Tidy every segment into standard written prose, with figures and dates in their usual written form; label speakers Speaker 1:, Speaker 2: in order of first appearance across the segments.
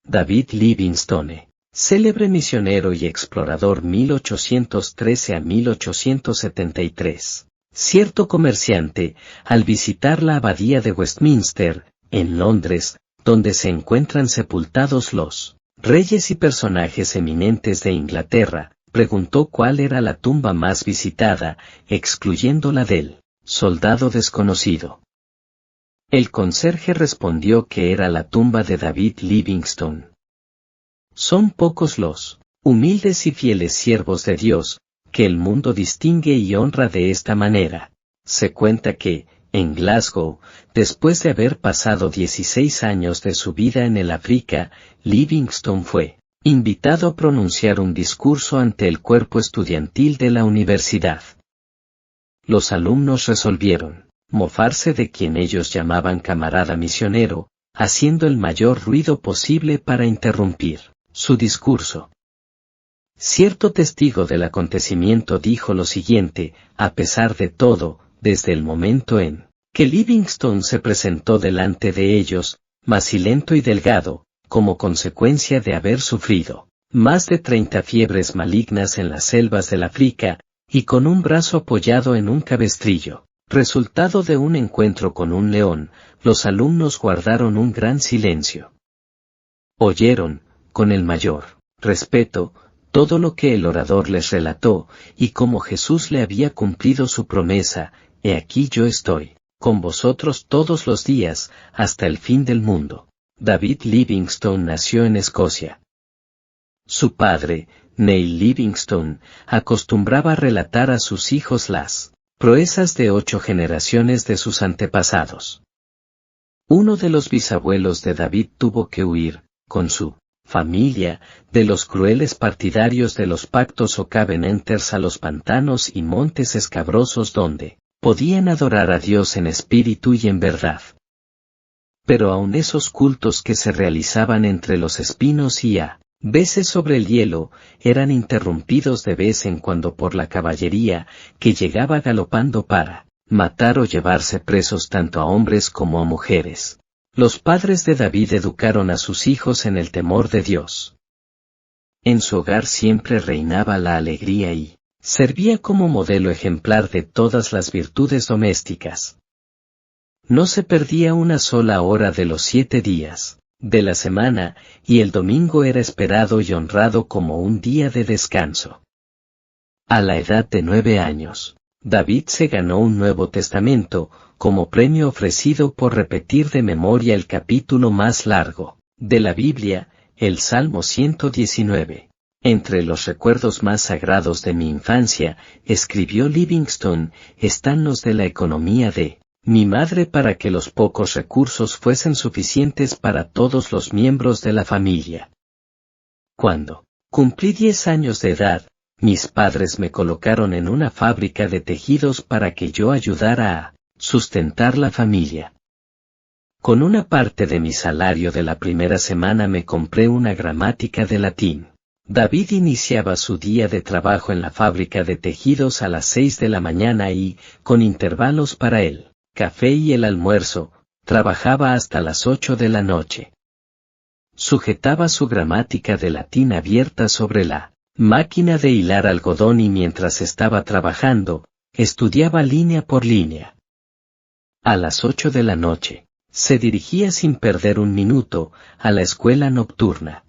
Speaker 1: David Livingstone, célebre misionero y explorador 1813 a 1873. Cierto comerciante, al visitar la abadía de Westminster, en Londres, donde se encuentran sepultados los reyes y personajes eminentes de Inglaterra, preguntó cuál era la tumba más visitada, excluyendo la del soldado desconocido. El conserje respondió que era la tumba de David Livingstone. Son pocos los humildes y fieles siervos de Dios, que el mundo distingue y honra de esta manera. Se cuenta que, en Glasgow, después de haber pasado 16 años de su vida en el África, Livingstone fue invitado a pronunciar un discurso ante el cuerpo estudiantil de la universidad. Los alumnos resolvieron mofarse de quien ellos llamaban camarada misionero, haciendo el mayor ruido posible para interrumpir su discurso. Cierto testigo del acontecimiento dijo lo siguiente: a pesar de todo, desde el momento en que Livingstone se presentó delante de ellos, macilento y delgado, como consecuencia de haber sufrido más de 30 fiebres malignas en las selvas del África, y con un brazo apoyado en un cabestrillo, resultado de un encuentro con un león, los alumnos guardaron un gran silencio. Oyeron, con el mayor respeto, todo lo que el orador les relató, y como Jesús le había cumplido su promesa: he aquí yo estoy con vosotros todos los días, hasta el fin del mundo. David Livingstone nació en Escocia. Su padre, Neil Livingstone, acostumbraba a relatar a sus hijos las proezas de 8 generaciones de sus antepasados. Uno de los bisabuelos de David tuvo que huir, con su familia, de los crueles partidarios de los pactos o covenanters a los pantanos y montes escabrosos donde podían adorar a Dios en espíritu y en verdad. Pero aun esos cultos que se realizaban entre los espinos y a veces sobre el hielo, eran interrumpidos de vez en cuando por la caballería, que llegaba galopando para matar o llevarse presos tanto a hombres como a mujeres. Los padres de David educaron a sus hijos en el temor de Dios. En su hogar siempre reinaba la alegría y servía como modelo ejemplar de todas las virtudes domésticas. No se perdía una sola hora de los 7 días de la semana, y el domingo era esperado y honrado como un día de descanso. A la edad de 9 años, David se ganó un Nuevo Testamento, como premio ofrecido por repetir de memoria el capítulo más largo de la Biblia, el Salmo 119. Entre los recuerdos más sagrados de mi infancia, escribió Livingstone, están los de la economía de mi madre para que los pocos recursos fuesen suficientes para todos los miembros de la familia. Cuando cumplí 10 años de edad, mis padres me colocaron en una fábrica de tejidos para que yo ayudara a sustentar la familia. Con una parte de mi salario de la primera semana me compré una gramática de latín. David iniciaba su día de trabajo en la fábrica de tejidos a las 6 de la mañana y, con intervalos para él, café y el almuerzo, trabajaba hasta las 8 de la noche. Sujetaba su gramática de latín abierta sobre la máquina de hilar algodón y mientras estaba trabajando, estudiaba línea por línea. A las 8 de la noche, se dirigía sin perder un minuto a la escuela nocturna.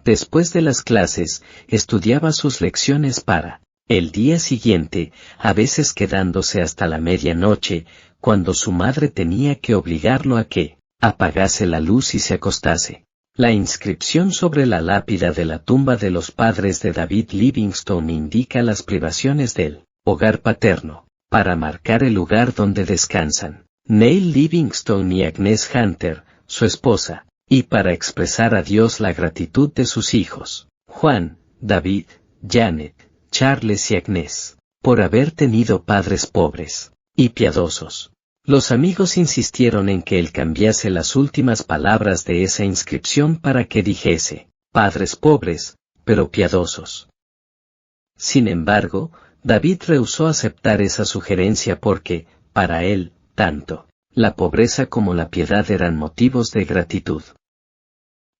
Speaker 1: Después de las clases, estudiaba sus lecciones para el día siguiente, a veces quedándose hasta la medianoche, cuando su madre tenía que obligarlo a que apagase la luz y se acostase. La inscripción sobre la lápida de la tumba de los padres de David Livingstone indica las privaciones del hogar paterno, para marcar el lugar donde descansan Neil Livingstone y Agnes Hunter, su esposa, y para expresar a Dios la gratitud de sus hijos, Juan, David, Janet, Charles y Agnes, por haber tenido padres pobres y piadosos. Los amigos insistieron en que él cambiase las últimas palabras de esa inscripción para que dijese, padres pobres, pero piadosos. Sin embargo, David rehusó aceptar esa sugerencia porque, para él, tanto la pobreza como la piedad eran motivos de gratitud.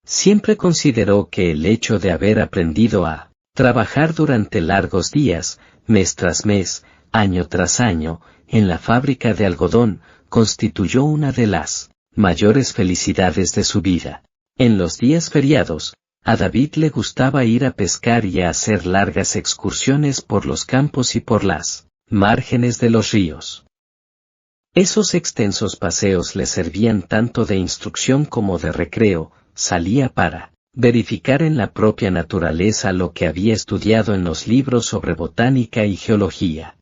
Speaker 1: Siempre consideró que el hecho de haber aprendido a trabajar durante largos días, mes tras mes, año tras año, en la fábrica de algodón, constituyó una de las mayores felicidades de su vida. En los días feriados, a David le gustaba ir a pescar y a hacer largas excursiones por los campos y por las márgenes de los ríos. Esos extensos paseos le servían tanto de instrucción como de recreo. Salía para verificar en la propia naturaleza lo que había estudiado en los libros sobre botánica y geología.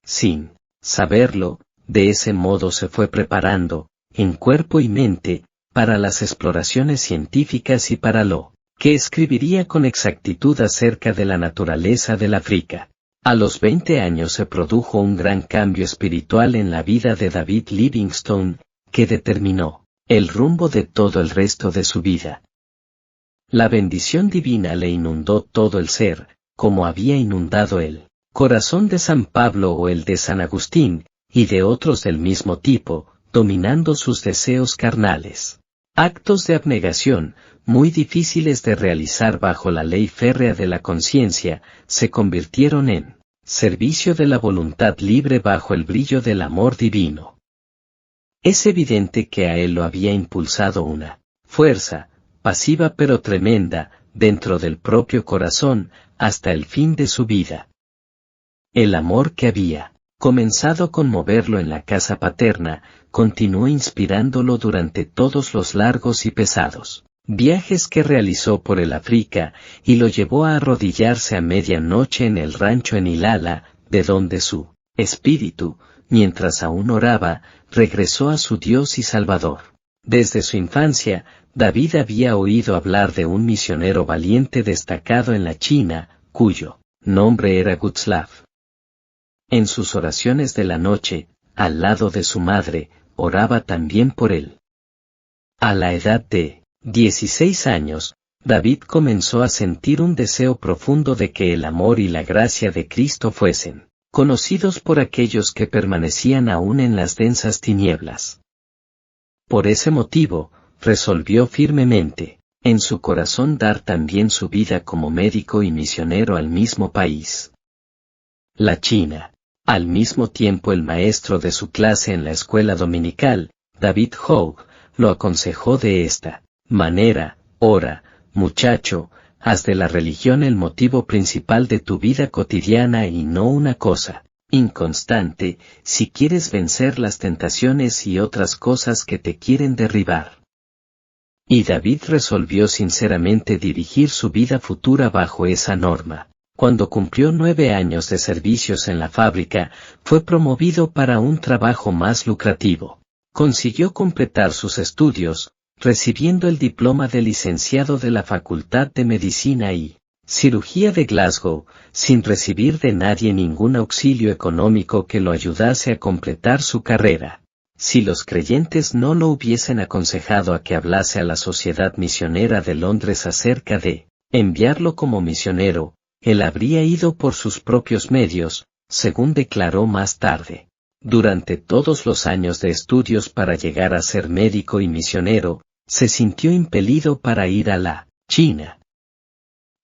Speaker 1: Sin saberlo, de ese modo se fue preparando, en cuerpo y mente, para las exploraciones científicas y para lo que escribiría con exactitud acerca de la naturaleza del África. A los 20 años se produjo un gran cambio espiritual en la vida de David Livingstone, que determinó el rumbo de todo el resto de su vida. La bendición divina le inundó todo el ser, como había inundado el corazón de San Pablo o el de San Agustín, y de otros del mismo tipo, dominando sus deseos carnales. Actos de abnegación, muy difíciles de realizar bajo la ley férrea de la conciencia, se convirtieron en servicio de la voluntad libre bajo el brillo del amor divino. Es evidente que a él lo había impulsado una fuerza, pasiva pero tremenda, dentro del propio corazón, hasta el fin de su vida. El amor que había comenzado a conmoverlo en la casa paterna, continuó inspirándolo durante todos los largos y pesados viajes que realizó por el África, y lo llevó a arrodillarse a medianoche en el rancho en Ilala, de donde su espíritu, mientras aún oraba, regresó a su Dios y Salvador. Desde su infancia, David había oído hablar de un misionero valiente destacado en la China, cuyo nombre era Gutzlav. En sus oraciones de la noche, al lado de su madre, oraba también por él. A la edad de 16 años, David comenzó a sentir un deseo profundo de que el amor y la gracia de Cristo fuesen conocidos por aquellos que permanecían aún en las densas tinieblas. Por ese motivo, resolvió firmemente, en su corazón dar también su vida como médico y misionero al mismo país. La China. Al mismo tiempo el maestro de su clase en la escuela dominical, David Howe, lo aconsejó de esta manera: ora, muchacho, haz de la religión el motivo principal de tu vida cotidiana y no una cosa inconstante, si quieres vencer las tentaciones y otras cosas que te quieren derribar. Y David resolvió sinceramente dirigir su vida futura bajo esa norma. Cuando cumplió 9 años de servicios en la fábrica, fue promovido para un trabajo más lucrativo. Consiguió completar sus estudios, recibiendo el diploma de licenciado de la Facultad de Medicina y Cirugía de Glasgow, sin recibir de nadie ningún auxilio económico que lo ayudase a completar su carrera. Si los creyentes no lo hubiesen aconsejado a que hablase a la Sociedad Misionera de Londres acerca de enviarlo como misionero, él habría ido por sus propios medios, según declaró más tarde. Durante todos los años de estudios para llegar a ser médico y misionero, se sintió impelido para ir a la China.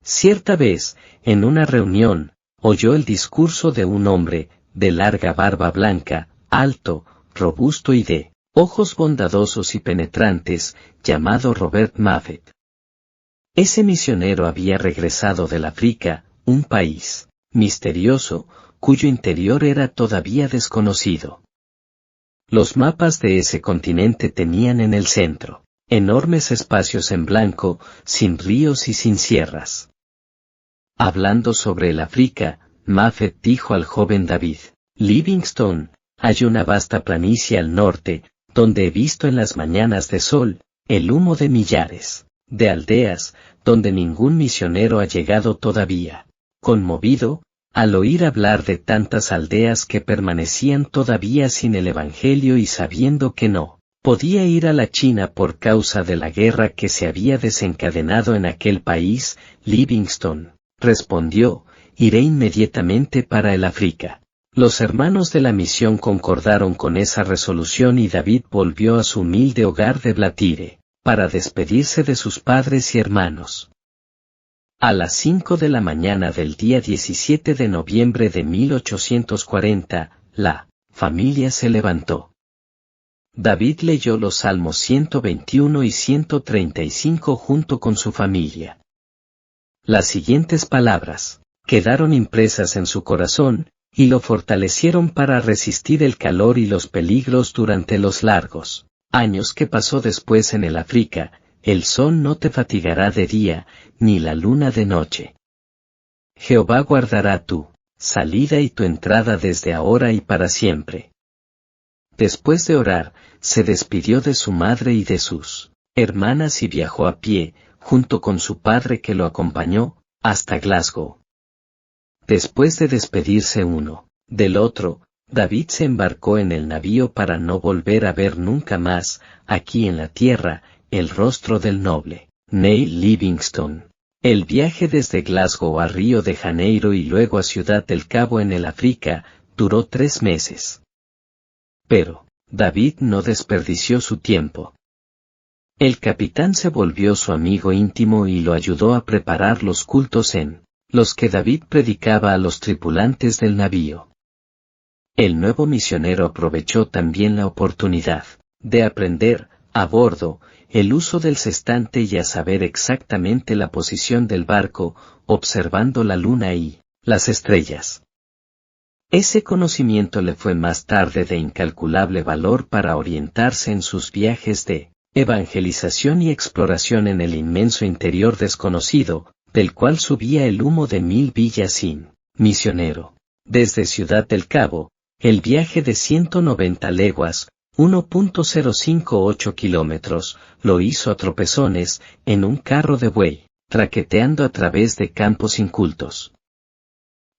Speaker 1: Cierta vez, en una reunión, oyó el discurso de un hombre, de larga barba blanca, alto, robusto y de ojos bondadosos y penetrantes, llamado Robert Maffett. Ese misionero había regresado del África, un país misterioso, cuyo interior era todavía desconocido. Los mapas de ese continente tenían en el centro enormes espacios en blanco, sin ríos y sin sierras. Hablando sobre el África, Maffett dijo al joven David Livingstone: hay una vasta planicie al norte, donde he visto en las mañanas de sol, el humo de millares de aldeas, donde ningún misionero ha llegado todavía. Conmovido, al oír hablar de tantas aldeas que permanecían todavía sin el Evangelio y sabiendo que no podía ir a la China por causa de la guerra que se había desencadenado en aquel país, Livingstone respondió: iré inmediatamente para el África. Los hermanos de la misión concordaron con esa resolución y David volvió a su humilde hogar de Blatire. para despedirse de sus padres y hermanos. A las 5 de la mañana del día 17 de noviembre de 1840, la familia se levantó. David leyó los Salmos 121 y 135 junto con su familia. Las siguientes palabras quedaron impresas en su corazón, y lo fortalecieron para resistir el calor y los peligros durante los largos años que pasó después en el África. El sol no te fatigará de día, ni la luna de noche. Jehová guardará tu salida y tu entrada desde ahora y para siempre. Después de orar, se despidió de su madre y de sus hermanas y viajó a pie, junto con su padre que lo acompañó, hasta Glasgow. Después de despedirse uno del otro, David se embarcó en el navío para no volver a ver nunca más, aquí en la tierra, el rostro del noble Neil Livingstone. El viaje desde Glasgow a Río de Janeiro y luego a Ciudad del Cabo en el África, duró 3 meses. Pero David no desperdició su tiempo. El capitán se volvió su amigo íntimo y lo ayudó a preparar los cultos en los que David predicaba a los tripulantes del navío. El nuevo misionero aprovechó también la oportunidad de aprender, a bordo, el uso del sextante y a saber exactamente la posición del barco, observando la luna y las estrellas. Ese conocimiento le fue más tarde de incalculable valor para orientarse en sus viajes de evangelización y exploración en el inmenso interior desconocido, del cual subía el humo de 1000 villas sin misionero. Desde Ciudad del Cabo, el viaje de 190 leguas, 1.058 kilómetros, lo hizo a tropezones, en un carro de buey, traqueteando a través de campos incultos.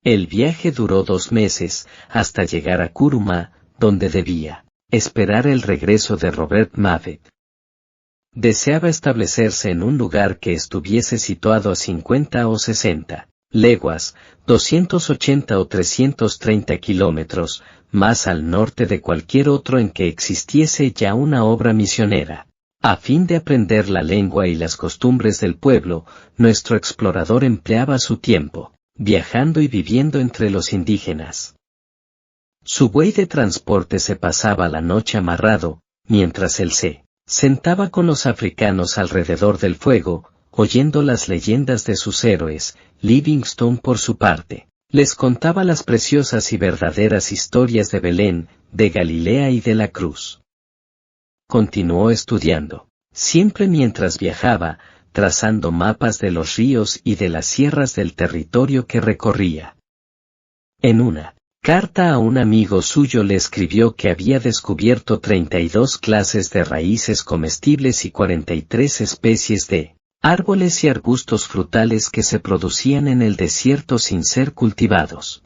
Speaker 1: El viaje duró 2 meses, hasta llegar a Kuruma, donde debía esperar el regreso de Robert Mavet. Deseaba establecerse en un lugar que estuviese situado a 50 o 60 leguas, 280 o 330 kilómetros, más al norte de cualquier otro en que existiese ya una obra misionera. A fin de aprender la lengua y las costumbres del pueblo, nuestro explorador empleaba su tiempo viajando y viviendo entre los indígenas. Su buey de transporte se pasaba la noche amarrado, mientras él se sentaba con los africanos alrededor del fuego, oyendo las leyendas de sus héroes. Livingstone, por su parte, les contaba las preciosas y verdaderas historias de Belén, de Galilea y de la cruz. Continuó estudiando, siempre mientras viajaba, trazando mapas de los ríos y de las sierras del territorio que recorría. En una carta a un amigo suyo le escribió que había descubierto 32 clases de raíces comestibles y 43 especies de árboles y arbustos frutales que se producían en el desierto sin ser cultivados.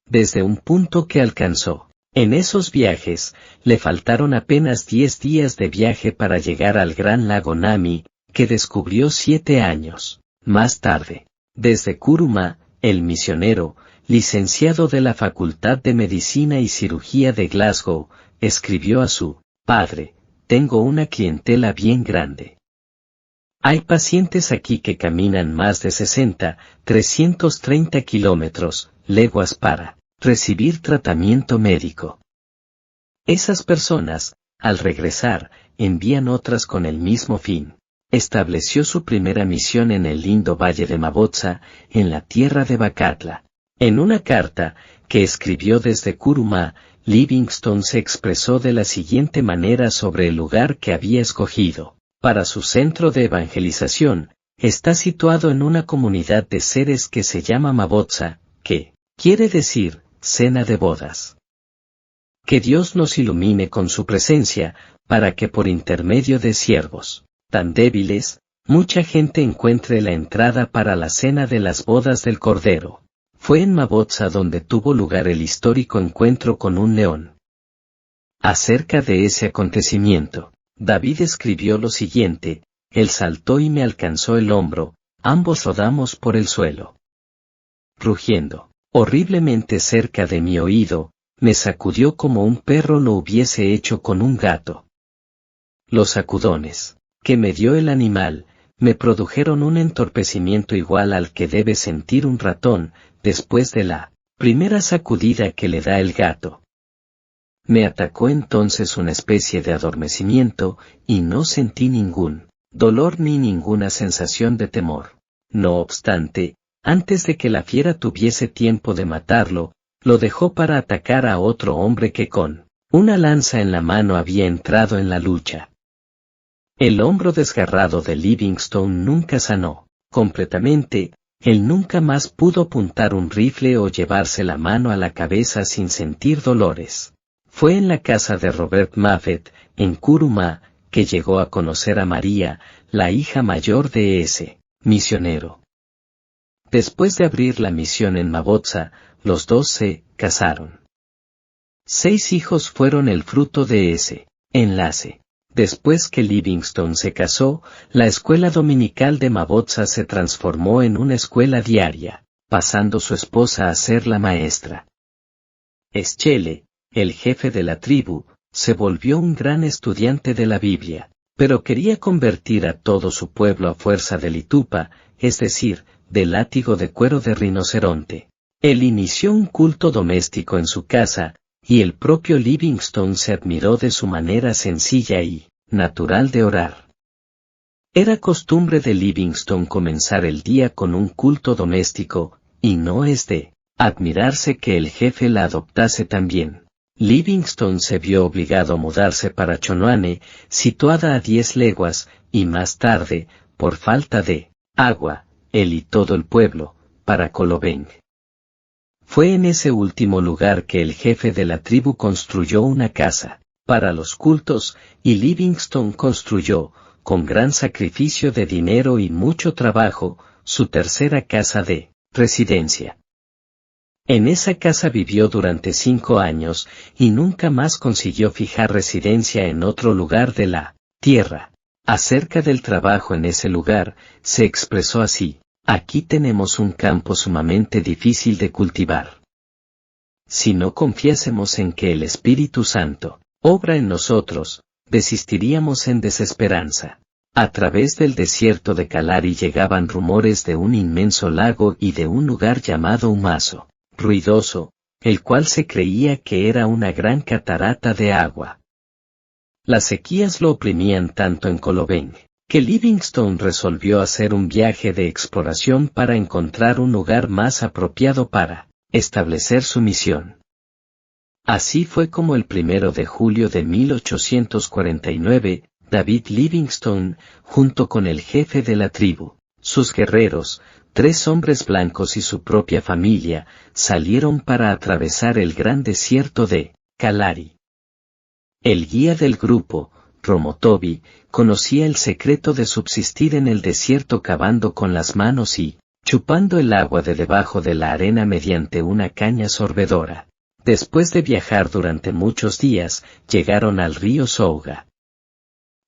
Speaker 1: Desde un punto que alcanzó en esos viajes, le faltaron apenas 10 días de viaje para llegar al gran lago Nami, que descubrió 7 años más tarde. Desde Kuruma, el misionero, licenciado de la Facultad de Medicina y Cirugía de Glasgow, escribió a su padre: tengo una clientela bien grande. Hay pacientes aquí que caminan más de 60, 330 kilómetros, leguas para recibir tratamiento médico. Esas personas, al regresar, envían otras con el mismo fin. Estableció su primera misión en el lindo valle de Mabotsa, en la tierra de Bakatla. En una carta, que escribió desde Kuruma, Livingstone se expresó de la siguiente manera sobre el lugar que había escogido para su centro de evangelización. Está situado en una comunidad de seres que se llama Mabotsa, que quiere decir cena de bodas. Que Dios nos ilumine con su presencia, para que por intermedio de siervos tan débiles, mucha gente encuentre la entrada para la cena de las bodas del Cordero. Fue en Mabotsa donde tuvo lugar el histórico encuentro con un león. Acerca de ese acontecimiento, David escribió lo siguiente: él saltó y me alcanzó el hombro, ambos rodamos por el suelo. Rugiendo horriblemente cerca de mi oído, me sacudió como un perro lo hubiese hecho con un gato. Los sacudones que me dio el animal, me produjeron un entorpecimiento igual al que debe sentir un ratón, después de la primera sacudida que le da el gato. Me atacó entonces una especie de adormecimiento, y no sentí ningún dolor ni ninguna sensación de temor. No obstante, antes de que la fiera tuviese tiempo de matarlo, lo dejó para atacar a otro hombre que con una lanza en la mano había entrado en la lucha. El hombro desgarrado de Livingstone nunca sanó completamente. Él nunca más pudo apuntar un rifle o llevarse la mano a la cabeza sin sentir dolores. Fue en la casa de Robert Maffett, en Kuruma, que llegó a conocer a María, la hija mayor de ese misionero. Después de abrir la misión en Mabotsa, los dos se casaron. 6 hijos fueron el fruto de ese enlace. Después que Livingstone se casó, la escuela dominical de Mabotsa se transformó en una escuela diaria, pasando su esposa a ser la maestra. Schele, el jefe de la tribu, se volvió un gran estudiante de la Biblia, pero quería convertir a todo su pueblo a fuerza de litupa, es decir, de látigo de cuero de rinoceronte. Él inició un culto doméstico en su casa, y el propio Livingstone se admiró de su manera sencilla y natural de orar. Era costumbre de Livingstone comenzar el día con un culto doméstico, y no es de admirarse que el jefe la adoptase también. Livingstone se vio obligado a mudarse para Chonoane, situada a 10 leguas, y más tarde, por falta de agua, él y todo el pueblo, para Kolobeng. Fue en ese último lugar que el jefe de la tribu construyó una casa para los cultos, y Livingstone construyó, con gran sacrificio de dinero y mucho trabajo, su tercera casa de residencia. En esa casa vivió durante 5 años, y nunca más consiguió fijar residencia en otro lugar de la tierra. Acerca del trabajo en ese lugar, se expresó así: aquí tenemos un campo sumamente difícil de cultivar. Si no confiásemos en que el Espíritu Santo obra en nosotros, desistiríamos en desesperanza. A través del desierto de Kalari llegaban rumores de un inmenso lago y de un lugar llamado Umaso, ruidoso, el cual se creía que era una gran catarata de agua. Las sequías lo oprimían tanto en Kolobeng, que Livingstone resolvió hacer un viaje de exploración para encontrar un lugar más apropiado para establecer su misión. Así fue como el 1 de julio de 1849, David Livingstone, junto con el jefe de la tribu, sus guerreros, 3 hombres blancos y su propia familia, salieron para atravesar el gran desierto de Kalari. El guía del grupo, Romotobi, conocía el secreto de subsistir en el desierto cavando con las manos y chupando el agua de debajo de la arena mediante una caña sorbedora. Después de viajar durante muchos días, llegaron al río Souga.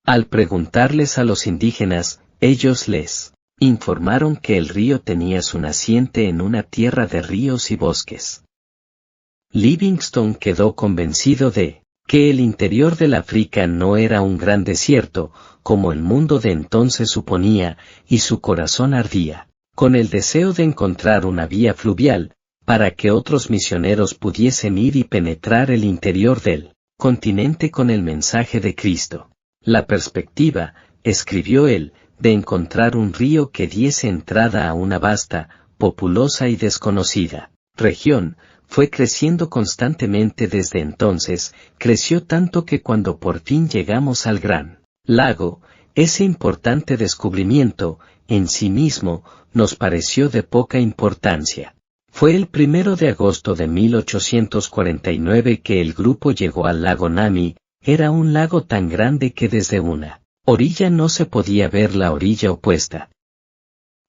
Speaker 1: Al preguntarles a los indígenas, ellos les informaron que el río tenía su naciente en una tierra de ríos y bosques. Livingstone quedó convencido de que el interior del África no era un gran desierto, como el mundo de entonces suponía, y su corazón ardía con el deseo de encontrar una vía fluvial, para que otros misioneros pudiesen ir y penetrar el interior del continente con el mensaje de Cristo. La perspectiva, escribió él, de encontrar un río que diese entrada a una vasta, populosa y desconocida región, fue creciendo constantemente desde entonces, creció tanto que cuando por fin llegamos al gran lago, ese importante descubrimiento, en sí mismo, nos pareció de poca importancia. Fue el 1 de agosto de 1849 que el grupo llegó al lago Nami. Era un lago tan grande que desde una orilla no se podía ver la orilla opuesta.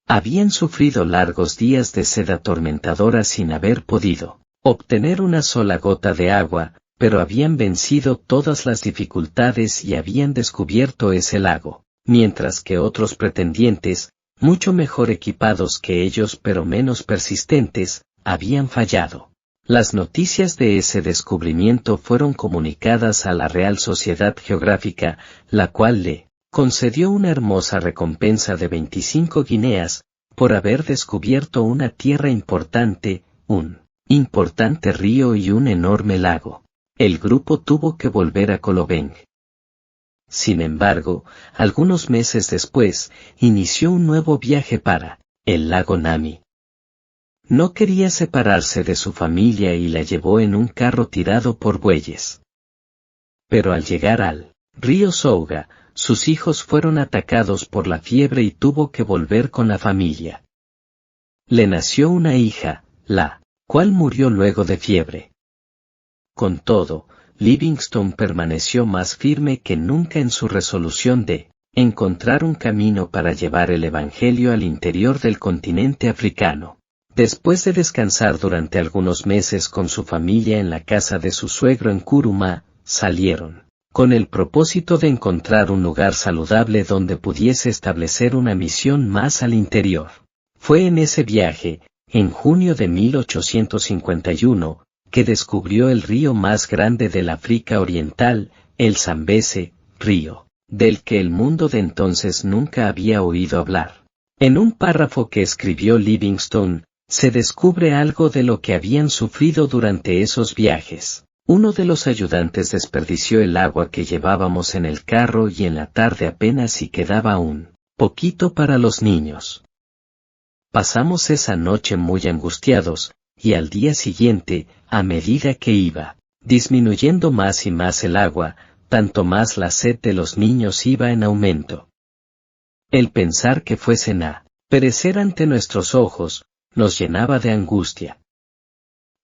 Speaker 1: Habían sufrido largos días de sed atormentadora sin haber podido obtener una sola gota de agua, pero habían vencido todas las dificultades y habían descubierto ese lago, mientras que otros pretendientes, mucho mejor equipados que ellos pero menos persistentes, habían fallado. Las noticias de ese descubrimiento fueron comunicadas a la Real Sociedad Geográfica, la cual le concedió una hermosa recompensa de 25 guineas, por haber descubierto una tierra importante, un importante río y un enorme lago. El grupo tuvo que volver a Kolobeng. Sin embargo, algunos meses después, inició un nuevo viaje para el lago Nami. No quería separarse de su familia y la llevó en un carro tirado por bueyes. Pero al llegar al río Souga, sus hijos fueron atacados por la fiebre y tuvo que volver con la familia. Le nació una hija, la cual murió luego de fiebre. Con todo, Livingstone permaneció más firme que nunca en su resolución de encontrar un camino para llevar el Evangelio al interior del continente africano. Después de descansar durante algunos meses con su familia en la casa de su suegro en Kuruma, salieron, con el propósito de encontrar un lugar saludable donde pudiese establecer una misión más al interior. Fue en ese viaje, en junio de 1851, que descubrió el río más grande del África Oriental, el Zambeze, río, del que el mundo de entonces nunca había oído hablar. En un párrafo que escribió Livingstone, se descubre algo de lo que habían sufrido durante esos viajes. Uno de los ayudantes desperdició el agua que llevábamos en el carro y en la tarde apenas si quedaba un poquito para los niños. Pasamos esa noche muy angustiados, y al día siguiente, a medida que iba disminuyendo más y más el agua, tanto más la sed de los niños iba en aumento. El pensar que fuesen a perecer ante nuestros ojos, nos llenaba de angustia.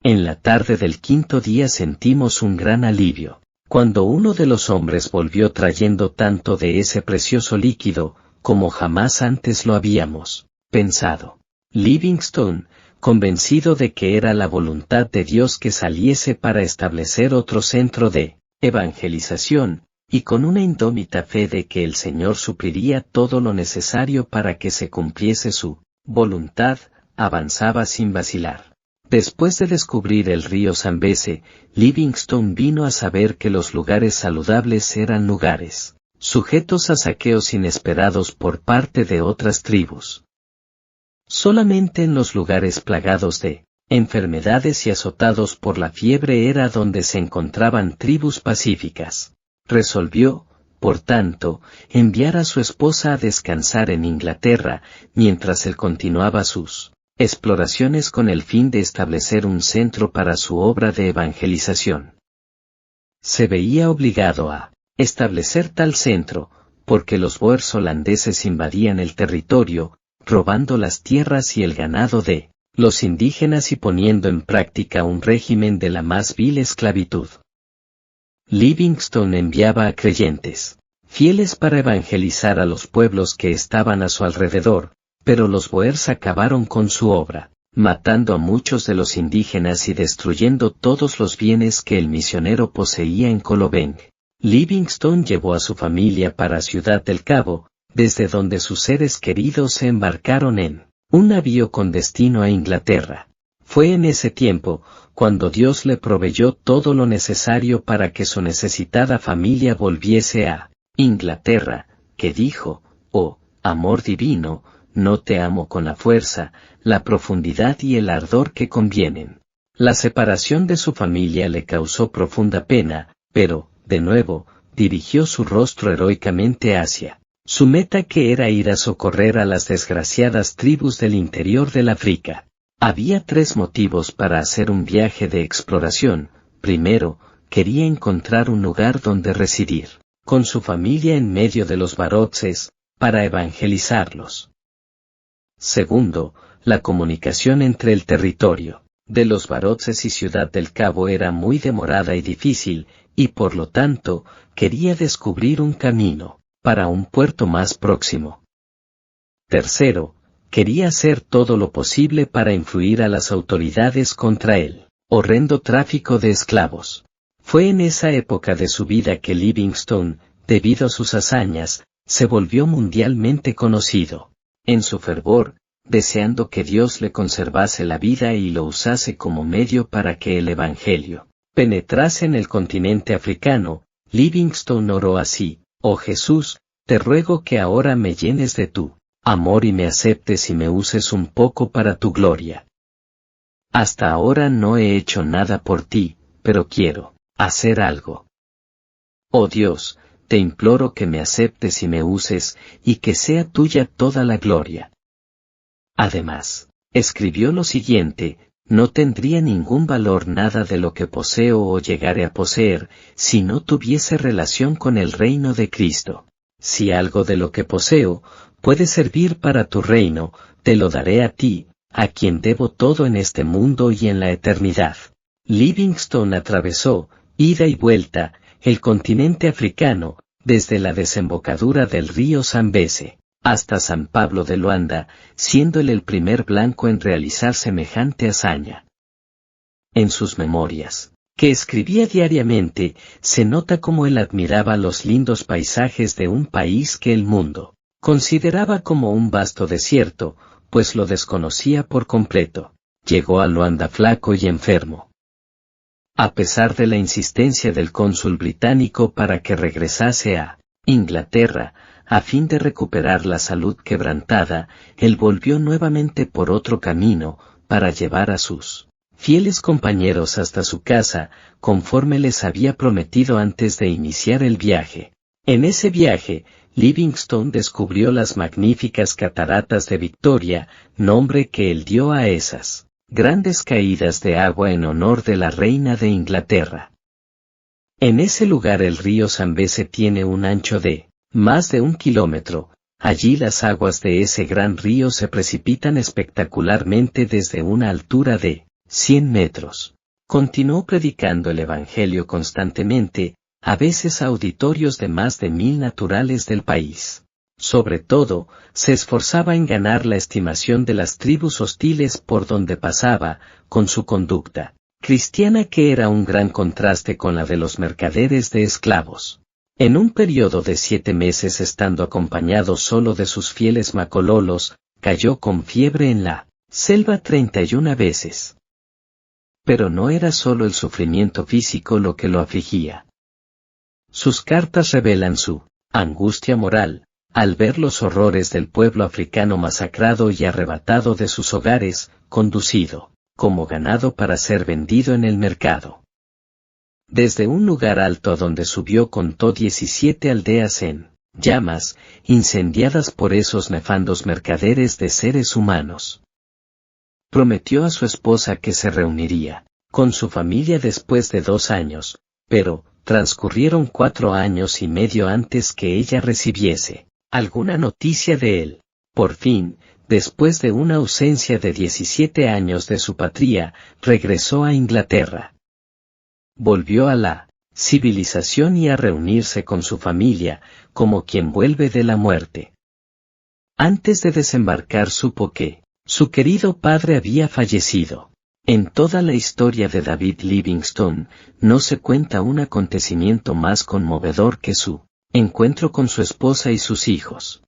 Speaker 1: En la tarde del quinto día sentimos un gran alivio, cuando uno de los hombres volvió trayendo tanto de ese precioso líquido, como jamás antes lo habíamos pensado. Livingstone, convencido de que era la voluntad de Dios que saliese para establecer otro centro de evangelización, y con una indómita fe de que el Señor supliría todo lo necesario para que se cumpliese su voluntad, avanzaba sin vacilar. Después de descubrir el río Zambeze, Livingstone vino a saber que los lugares saludables eran lugares sujetos a saqueos inesperados por parte de otras tribus. Solamente en los lugares plagados de enfermedades y azotados por la fiebre era donde se encontraban tribus pacíficas. Resolvió, por tanto, enviar a su esposa a descansar en Inglaterra, mientras él continuaba sus exploraciones con el fin de establecer un centro para su obra de evangelización. Se veía obligado a establecer tal centro, porque los boers holandeses invadían el territorio, robando las tierras y el ganado de los indígenas y poniendo en práctica un régimen de la más vil esclavitud. Livingstone enviaba a creyentes fieles para evangelizar a los pueblos que estaban a su alrededor, pero los boers acabaron con su obra, matando a muchos de los indígenas y destruyendo todos los bienes que el misionero poseía en Kolobeng. Livingstone llevó a su familia para Ciudad del Cabo, desde donde sus seres queridos se embarcaron en un navío con destino a Inglaterra. Fue en ese tiempo, cuando Dios le proveyó todo lo necesario para que su necesitada familia volviese a Inglaterra, que dijo: «Oh, amor divino, no te amo con la fuerza, la profundidad y el ardor que convienen». La separación de su familia le causó profunda pena, pero, de nuevo, dirigió su rostro heroicamente hacia su meta, que era ir a socorrer a las desgraciadas tribus del interior del África. Había 3 motivos para hacer un viaje de exploración. Primero, quería encontrar un lugar donde residir con su familia en medio de los barotses, para evangelizarlos. Segundo, la comunicación entre el territorio de los barotses y Ciudad del Cabo era muy demorada y difícil, y por lo tanto, quería descubrir un camino para un puerto más próximo. Tercero, quería hacer todo lo posible para influir a las autoridades contra el horrendo tráfico de esclavos. Fue en esa época de su vida que Livingstone, debido a sus hazañas, se volvió mundialmente conocido. En su fervor, deseando que Dios le conservase la vida y lo usase como medio para que el Evangelio penetrase en el continente africano, Livingstone oró así: «Oh Jesús, Te ruego que ahora me llenes de tu amor y me aceptes y me uses un poco para tu gloria. Hasta ahora no he hecho nada por ti, pero quiero hacer algo. Oh Dios, te imploro que me aceptes y me uses, y que sea tuya toda la gloria. Además, escribió lo siguiente: no tendría ningún valor nada de lo que poseo o llegare a poseer, si no tuviese relación con el reino de Cristo. Si algo de lo que poseo puede servir para tu reino, te lo daré a ti, a quien debo todo en este mundo y en la eternidad. Livingstone atravesó, ida y vuelta, el continente africano, desde la desembocadura del río Zambeze hasta San Pablo de Luanda, siendo él el primer blanco en realizar semejante hazaña. En sus memorias, que escribía diariamente, se nota cómo él admiraba los lindos paisajes de un país que el mundo consideraba como un vasto desierto, pues lo desconocía por completo. Llegó a Luanda flaco y enfermo. A pesar de la insistencia del cónsul británico para que regresase a Inglaterra, a fin de recuperar la salud quebrantada, él volvió nuevamente por otro camino, para llevar a sus fieles compañeros hasta su casa, conforme les había prometido antes de iniciar el viaje. En ese viaje, Livingstone descubrió las magníficas cataratas de Victoria, nombre que él dio a esas grandes caídas de agua en honor de la reina de Inglaterra. En ese lugar el río Zambeze tiene un ancho de más de 1 kilómetro. Allí las aguas de ese gran río se precipitan espectacularmente desde una altura de 100 metros. Continuó predicando el Evangelio constantemente, a veces a auditorios de más de 1000 naturales del país. Sobre todo, se esforzaba en ganar la estimación de las tribus hostiles por donde pasaba, con su conducta cristiana que era un gran contraste con la de los mercaderes de esclavos. En un periodo de 7 meses, estando acompañado solo de sus fieles macololos, cayó con fiebre en la selva 31 veces. Pero no era solo el sufrimiento físico lo que lo afligía. Sus cartas revelan su angustia moral, al ver los horrores del pueblo africano masacrado y arrebatado de sus hogares, conducido como ganado para ser vendido en el mercado. Desde un lugar alto a donde subió contó 17 aldeas en llamas, incendiadas por esos nefandos mercaderes de seres humanos. Prometió a su esposa que se reuniría con su familia después de 2 años, pero transcurrieron 4 años y medio antes que ella recibiese alguna noticia de él. Por fin, después de una ausencia de 17 años de su patria, regresó a Inglaterra. Volvió a la civilización y a reunirse con su familia, como quien vuelve de la muerte. Antes de desembarcar supo que su querido padre había fallecido. En toda la historia de David Livingstone, no se cuenta un acontecimiento más conmovedor que su encuentro con su esposa y sus hijos.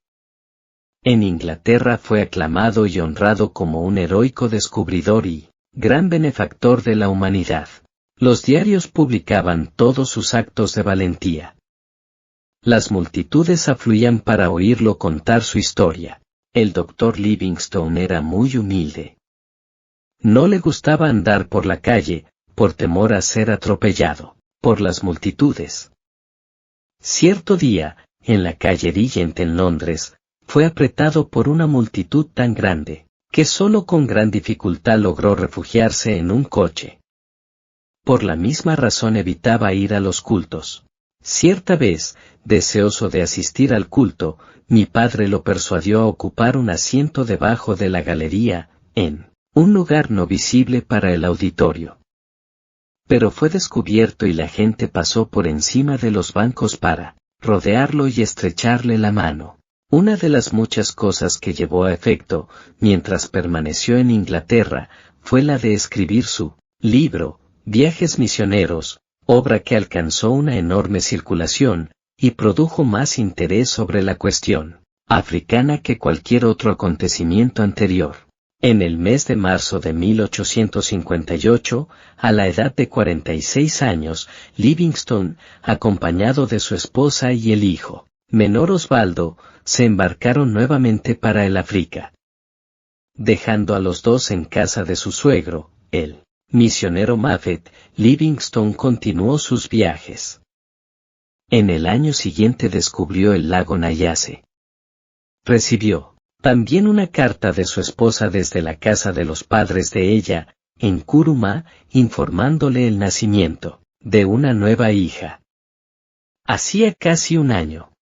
Speaker 1: En Inglaterra fue aclamado y honrado como un heroico descubridor y gran benefactor de la humanidad. Los diarios publicaban todos sus actos de valentía. Las multitudes afluían para oírlo contar su historia. El doctor Livingstone era muy humilde. No le gustaba andar por la calle, por temor a ser atropellado por las multitudes. Cierto día, en la calle Regent en Londres, fue apretado por una multitud tan grande, que solo con gran dificultad logró refugiarse en un coche. Por la misma razón evitaba ir a los cultos. Cierta vez, deseoso de asistir al culto, mi padre lo persuadió a ocupar un asiento debajo de la galería, en un lugar no visible para el auditorio. Pero fue descubierto y la gente pasó por encima de los bancos para rodearlo y estrecharle la mano. Una de las muchas cosas que llevó a efecto, mientras permaneció en Inglaterra, fue la de escribir su libro, Viajes Misioneros, obra que alcanzó una enorme circulación, y produjo más interés sobre la cuestión africana que cualquier otro acontecimiento anterior. En el mes de marzo de 1858, a la edad de 46 años, Livingstone, acompañado de su esposa y el hijo menor Osvaldo, se embarcaron nuevamente para el África. Dejando a los dos en casa de su suegro, el misionero Mafet, Livingstone continuó sus viajes. En el año siguiente descubrió el lago Nayase. Recibió también una carta de su esposa desde la casa de los padres de ella, en Kuruma, informándole el nacimiento de una nueva hija. Hacía casi un año.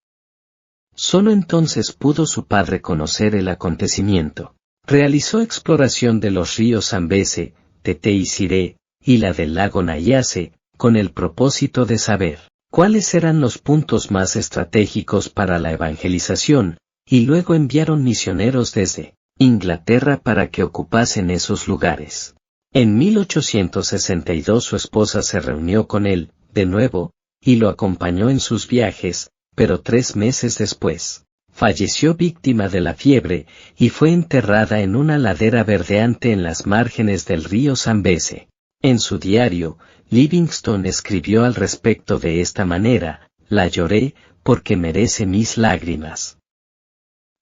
Speaker 1: Solo entonces pudo su padre conocer el acontecimiento. Realizó exploración de los ríos Zambeze, Tete y Siré, y la del lago Nayase, con el propósito de saber cuáles eran los puntos más estratégicos para la evangelización, y luego enviaron misioneros desde Inglaterra para que ocupasen esos lugares. En 1862 su esposa se reunió con él, de nuevo, y lo acompañó en sus viajes, pero 3 meses después, falleció víctima de la fiebre, y fue enterrada en una ladera verdeante en las márgenes del río Zambeze. En su diario, Livingstone escribió al respecto de esta manera: la lloré, porque merece mis lágrimas.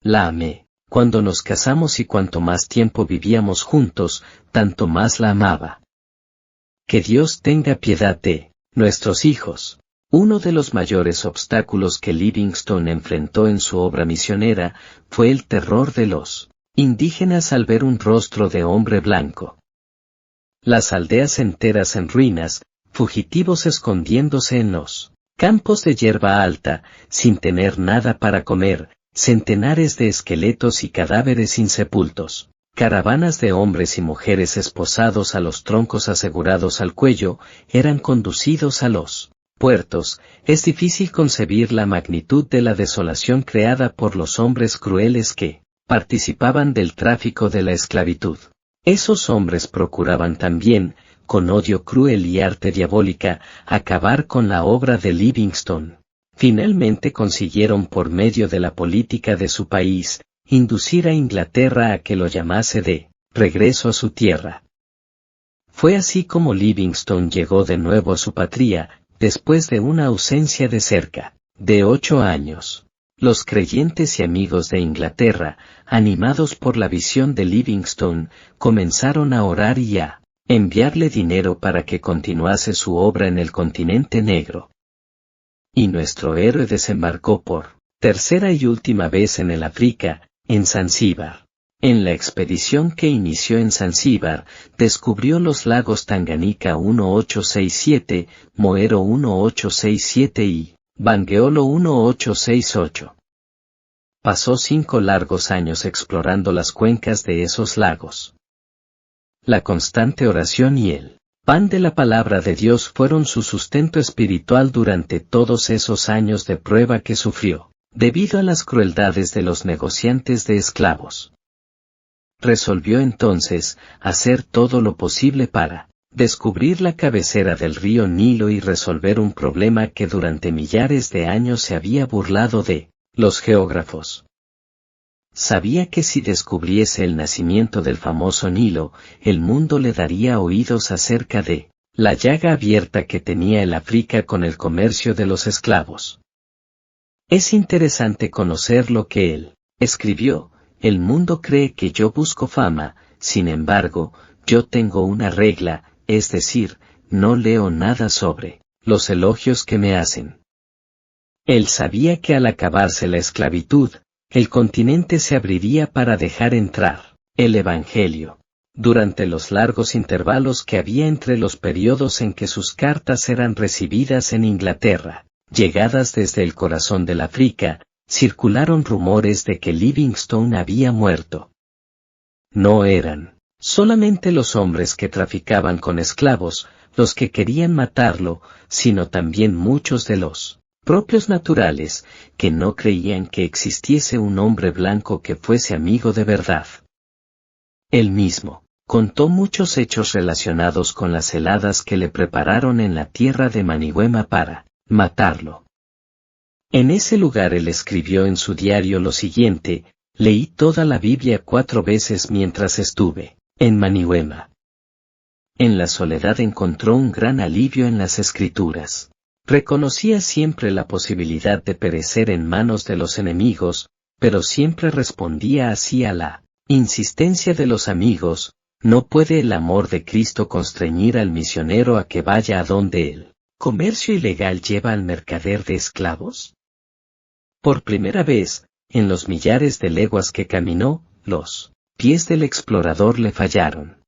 Speaker 1: La amé. Cuando nos casamos y cuanto más tiempo vivíamos juntos, tanto más la amaba. Que Dios tenga piedad de nuestros hijos. Uno de los mayores obstáculos que Livingstone enfrentó en su obra misionera fue el terror de los indígenas al ver un rostro de hombre blanco. Las aldeas enteras en ruinas, fugitivos escondiéndose en los campos de hierba alta, sin tener nada para comer, centenares de esqueletos y cadáveres insepultos, caravanas de hombres y mujeres esposados a los troncos asegurados al cuello, eran conducidos a los puertos. Es difícil concebir la magnitud de la desolación creada por los hombres crueles que participaban del tráfico de la esclavitud. Esos hombres procuraban también, con odio cruel y arte diabólica, acabar con la obra de Livingstone. Finalmente consiguieron por medio de la política de su país, inducir a Inglaterra a que lo llamase de regreso a su tierra. Fue así como Livingstone llegó de nuevo a su patria, después de una ausencia de cerca de 8 años. Los creyentes y amigos de Inglaterra, animados por la visión de Livingstone, comenzaron a orar y a enviarle dinero para que continuase su obra en el continente negro. Y nuestro héroe desembarcó por tercera y última vez en el África, en Zanzíbar. En la expedición que inició en Zanzíbar, descubrió los lagos Tanganika 1867, Moero 1867 y Bangeolo 1868. Pasó 5 largos años explorando las cuencas de esos lagos. La constante oración y el pan de la palabra de Dios fueron su sustento espiritual durante todos esos años de prueba que sufrió, debido a las crueldades de los negociantes de esclavos. Resolvió entonces hacer todo lo posible para descubrir la cabecera del río Nilo y resolver un problema que durante millares de años se había burlado de los geógrafos. Sabía que si descubriese el nacimiento del famoso Nilo, el mundo le daría oídos acerca de la llaga abierta que tenía el África con el comercio de los esclavos. Es interesante conocer lo que él escribió: el mundo cree que yo busco fama, sin embargo, yo tengo una regla, es decir, no leo nada sobre los elogios que me hacen. Él sabía que al acabarse la esclavitud, el continente se abriría para dejar entrar el Evangelio. Durante los largos intervalos que había entre los periodos en que sus cartas eran recibidas en Inglaterra, llegadas desde el corazón del África, circularon rumores de que Livingstone había muerto. No eran solamente los hombres que traficaban con esclavos los que querían matarlo, sino también muchos de los propios naturales, que no creían que existiese un hombre blanco que fuese amigo de verdad. Él mismo contó muchos hechos relacionados con las heladas que le prepararon en la tierra de Maniwema para matarlo. En ese lugar él escribió en su diario lo siguiente: leí toda la Biblia 4 veces mientras estuve en Maniwema. En la soledad encontró un gran alivio en las Escrituras. Reconocía siempre la posibilidad de perecer en manos de los enemigos, pero siempre respondía así a la insistencia de los amigos: ¿no puede el amor de Cristo constreñir al misionero a que vaya a donde el comercio ilegal lleva al mercader de esclavos? Por primera vez, en los millares de leguas que caminó, los pies del explorador le fallaron.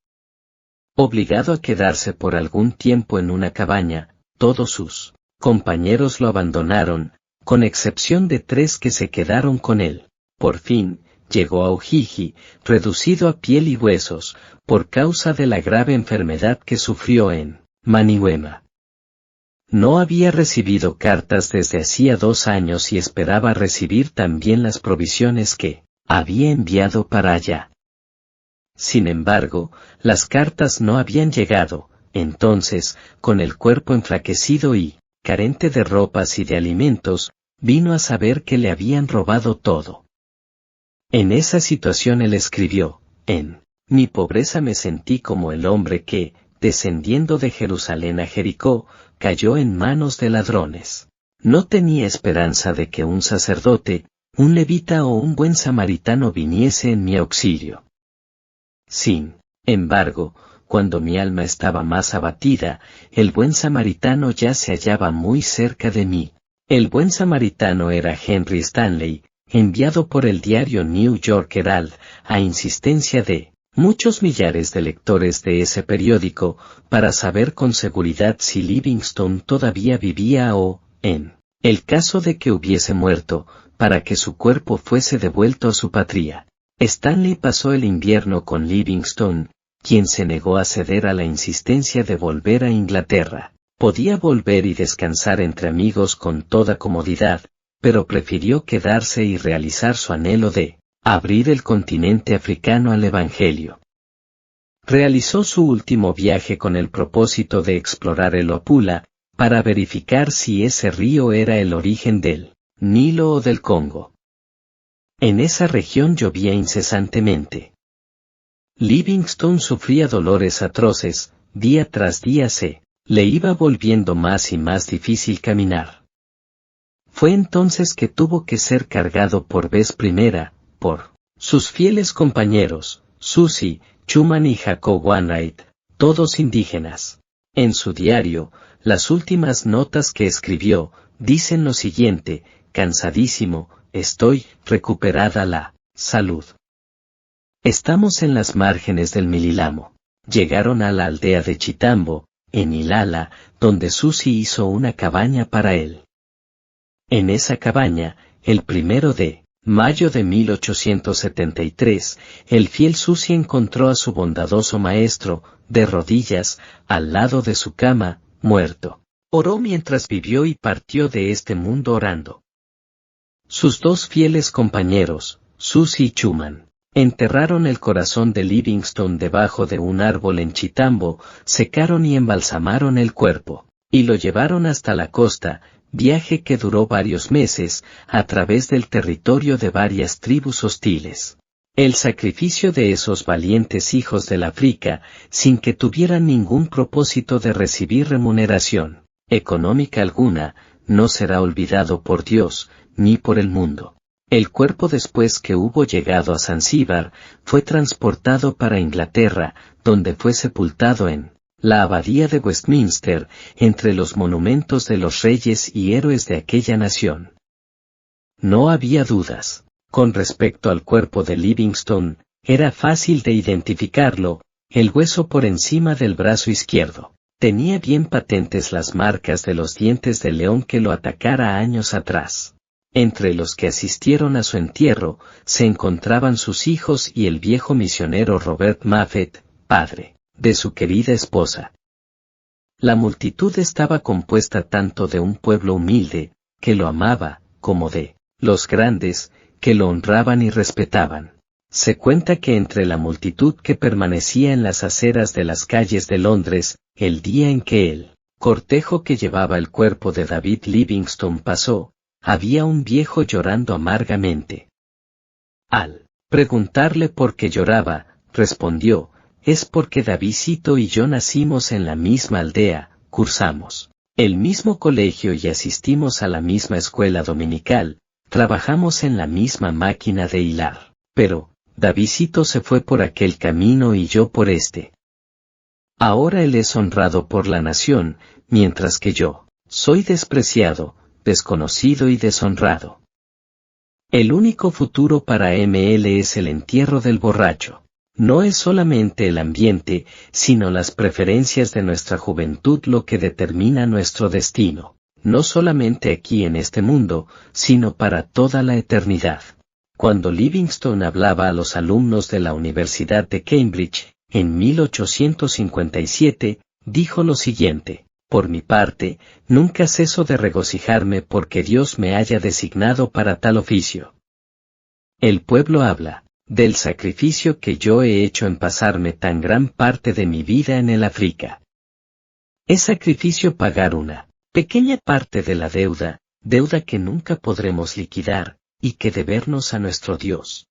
Speaker 1: Obligado a quedarse por algún tiempo en una cabaña, todos sus compañeros lo abandonaron, con excepción de 3 que se quedaron con él. Por fin, llegó a Ujiji, reducido a piel y huesos, por causa de la grave enfermedad que sufrió en Manihuema. No había recibido cartas desde hacía 2 años y esperaba recibir también las provisiones que había enviado para allá. Sin embargo, las cartas no habían llegado. Entonces, con el cuerpo enflaquecido y carente de ropas y de alimentos, vino a saber que le habían robado todo. En esa situación él escribió: en mi pobreza me sentí como el hombre que, descendiendo de Jerusalén a Jericó, cayó en manos de ladrones. No tenía esperanza de que un sacerdote, un levita o un buen samaritano viniese en mi auxilio. Sin embargo, cuando mi alma estaba más abatida, el buen samaritano ya se hallaba muy cerca de mí. El buen samaritano era Henry Stanley, enviado por el diario New York Herald, a insistencia de muchos millares de lectores de ese periódico, para saber con seguridad si Livingstone todavía vivía o, en el caso de que hubiese muerto, para que su cuerpo fuese devuelto a su patria. Stanley pasó el invierno con Livingstone, quien se negó a ceder a la insistencia de volver a Inglaterra. Podía volver y descansar entre amigos con toda comodidad, pero prefirió quedarse y realizar su anhelo de abrir el continente africano al Evangelio. Realizó su último viaje con el propósito de explorar el Luapula, para verificar si ese río era el origen del Nilo o del Congo. En esa región llovía incesantemente. Livingstone sufría dolores atroces, día tras día le iba volviendo más y más difícil caminar. Fue entonces que tuvo que ser cargado por vez primera, por sus fieles compañeros, Susi, Chuman y Jacob Wainwright, todos indígenas. En su diario, las últimas notas que escribió, dicen lo siguiente: cansadísimo, estoy recuperada la salud. Estamos en las márgenes del Mililamo. Llegaron a la aldea de Chitambo, en Ilala, donde Susi hizo una cabaña para él. En esa cabaña, el 1 de mayo de 1873, el fiel Susi encontró a su bondadoso maestro, de rodillas, al lado de su cama, muerto. Oró mientras vivió y partió de este mundo orando. Sus 2 fieles compañeros, Susi y Chuman, enterraron el corazón de Livingstone debajo de un árbol en Chitambo, secaron y embalsamaron el cuerpo, y lo llevaron hasta la costa, viaje que duró varios meses, a través del territorio de varias tribus hostiles. El sacrificio de esos valientes hijos del África, sin que tuvieran ningún propósito de recibir remuneración económica alguna, no será olvidado por Dios, ni por el mundo. El cuerpo, después que hubo llegado a Zanzíbar, fue transportado para Inglaterra, donde fue sepultado en la abadía de Westminster, entre los monumentos de los reyes y héroes de aquella nación. No había dudas. Con respecto al cuerpo de Livingstone, era fácil de identificarlo: el hueso por encima del brazo izquierdo. Tenía bien patentes las marcas de los dientes de león que lo atacara años atrás. Entre los que asistieron a su entierro, se encontraban sus hijos y el viejo misionero Robert Maffett, padre de su querida esposa. La multitud estaba compuesta tanto de un pueblo humilde, que lo amaba, como de los grandes, que lo honraban y respetaban. Se cuenta que entre la multitud que permanecía en las aceras de las calles de Londres, el día en que el cortejo que llevaba el cuerpo de David Livingstone pasó, había un viejo llorando amargamente. Al preguntarle por qué lloraba, respondió: es porque Davidcito y yo nacimos en la misma aldea, cursamos El mismo colegio y asistimos a la misma escuela dominical, trabajamos en la misma máquina de hilar, pero, Davidcito se fue por aquel camino y yo por este. Ahora él es honrado por la nación, mientras que yo, soy despreciado, desconocido y deshonrado. El único futuro para ML es el entierro del borracho. No es solamente el ambiente, sino las preferencias de nuestra juventud lo que determina nuestro destino, no solamente aquí en este mundo, sino para toda la eternidad. Cuando Livingstone hablaba a los alumnos de la Universidad de Cambridge, en 1857, dijo lo siguiente: por mi parte, nunca ceso de regocijarme porque Dios me haya designado para tal oficio. El pueblo habla del sacrificio que yo he hecho en pasarme tan gran parte de mi vida en el África. Es sacrificio pagar una pequeña parte de la deuda que nunca podremos liquidar, y que debernos a nuestro Dios.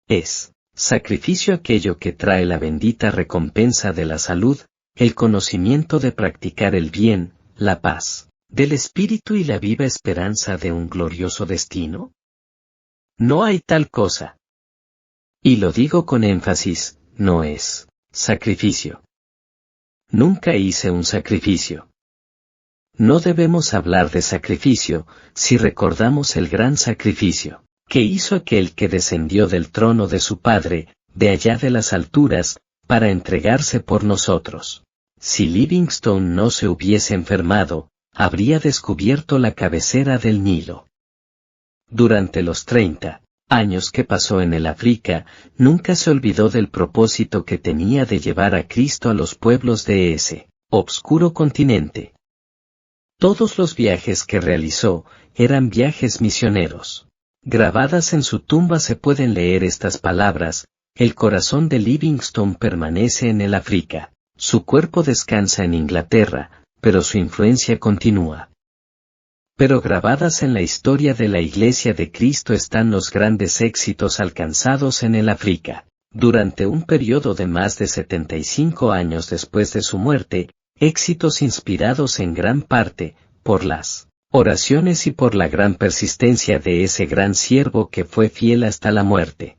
Speaker 1: Es sacrificio aquello que trae la bendita recompensa de la salud, el conocimiento de practicar el bien, la paz del espíritu y la viva esperanza de un glorioso destino. No hay tal cosa. Y lo digo con énfasis, no es sacrificio. Nunca hice un sacrificio. No debemos hablar de sacrificio, si recordamos el gran sacrificio que hizo aquel que descendió del trono de su Padre, de allá de las alturas, para entregarse por nosotros. Si Livingstone no se hubiese enfermado, habría descubierto la cabecera del Nilo. Durante los 30 años que pasó en el África, nunca se olvidó del propósito que tenía de llevar a Cristo a los pueblos de ese obscuro continente. Todos los viajes que realizó eran viajes misioneros. Grabadas en su tumba se pueden leer estas palabras: el corazón de Livingstone permanece en el África, su cuerpo descansa en Inglaterra, pero su influencia continúa. Pero grabadas en la historia de la Iglesia de Cristo están los grandes éxitos alcanzados en el África. Durante un periodo de más de 75 años después de su muerte, éxitos inspirados en gran parte por las oraciones y por la gran persistencia de ese gran siervo que fue fiel hasta la muerte.